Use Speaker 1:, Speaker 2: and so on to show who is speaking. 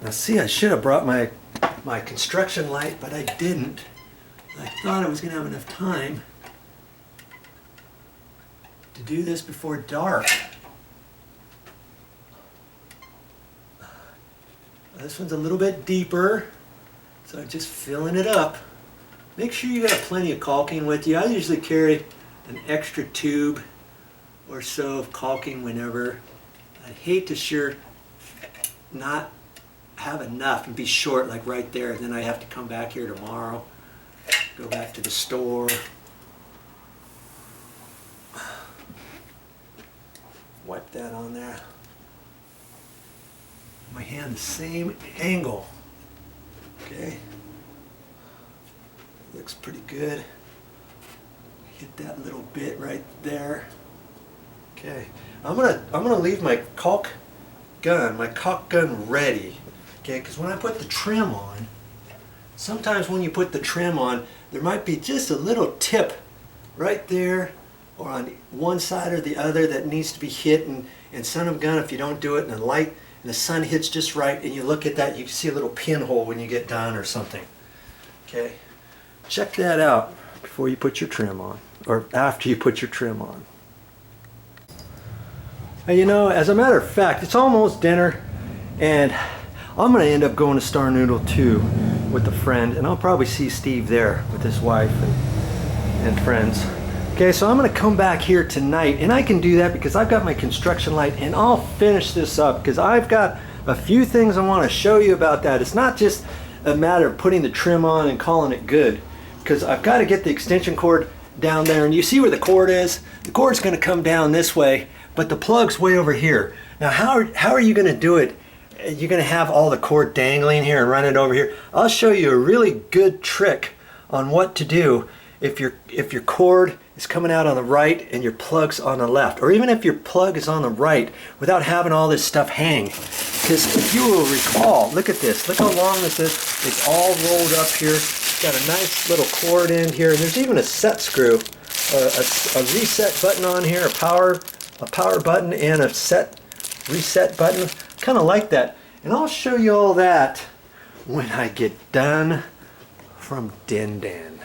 Speaker 1: Now see, I should have brought my construction light, but I didn't. I thought I was going to have enough time to do this before dark. This one's a little bit deeper, so I'm just filling it up. Make sure you got plenty of caulking with you. I usually carry an extra tube or so of caulking whenever. I'd hate to not have enough and be short like right there. Then I have to come back here tomorrow, go back to the store. Wipe that on there. My hand the same angle. Okay. Looks pretty good. Hit that little bit right there. Okay. I'm gonna leave my caulk gun ready. Okay, because when I put the trim on, sometimes when you put the trim on, there might be just a little tip right there or on one side or the other that needs to be hit, and son of a gun, if you don't do it and the light and the sun hits just right and you look at that, you can see a little pinhole when you get done or something. Okay, check that out before you put your trim on, or after you put your trim on. You know, as a matter of fact, it's almost dinner, and I'm going to end up going to Star Noodle too with a friend, and I'll probably see Steve there with his wife and friends. Okay, so I'm going to come back here tonight, and I can do that because I've got my construction light, and I'll finish this up because I've got a few things I want to show you about that. It's not just a matter of putting the trim on and calling it good, because I've got to get the extension cord down there, and you see where the cord is? The cord's going to come down this way, but the plug's way over here. Now how are you going to do it? You're going to have all the cord dangling here and run it over here. I'll show you a really good trick on what to do if your cord is coming out on the right and your plug's on the left, or even if your plug is on the right without having all this stuff hang. Because if you will recall, look at this, look how long this is. It's all rolled up here. It's got a nice little cord in here, and there's even a set screw, a reset button on here, a power button and a reset button. Kind of like that, and I'll show you all that when I get done from Din Dan.